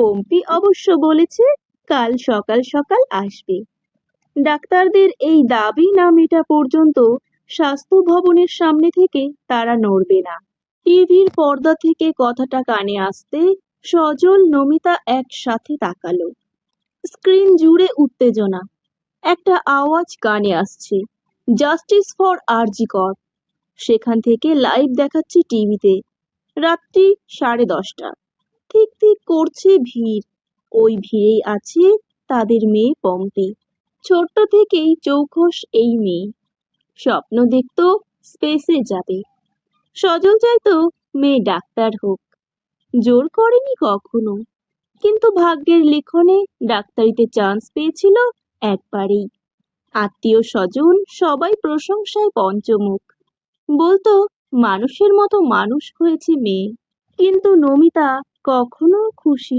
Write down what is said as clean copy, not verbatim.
পম্পি অবশ্য বলেছে কাল সকাল সকাল আসবে। ডাক্তারদের এই দাবি না মেটা পর্যন্ত স্বাস্থ্য ভবনের সামনে থেকে তারা নড়বে না। টিভির পর্দা থেকে কথাটা কানে আসতে সজল নমিতা একসাথে তাকালো। স্ক্রিন জুড়ে উত্তেজনা। একটা আওয়াজ কানে আসছে, জাস্টিস ফর আরজি কর। সেখান থেকে লাইভ দেখাচ্ছে টিভিতে। রাত্রি 10:30। ঠিক ঠিক করছে ভিড়। ওই ভিড়েই আছে তাদের মেয়ে পম্পি। ছোট্ট থেকেই চৌখস এই মেয়ে। স্বপ্ন দেখতো স্পেসে যাবে। সজল চাইতো মেয়ে ডাক্তার হোক। জোর করেনি কখনো, কিন্তু ভাগ্যের লিখনে ডাক্তারিতে চান্স পেয়েছিল একবারেই। আত্মীয় স্বজন সবাই প্রশংসায় পঞ্চমুখ। বলতো মানুষের মতো মানুষ হয়েছে মেয়ে। কিন্তু নমিতা কখনো খুশি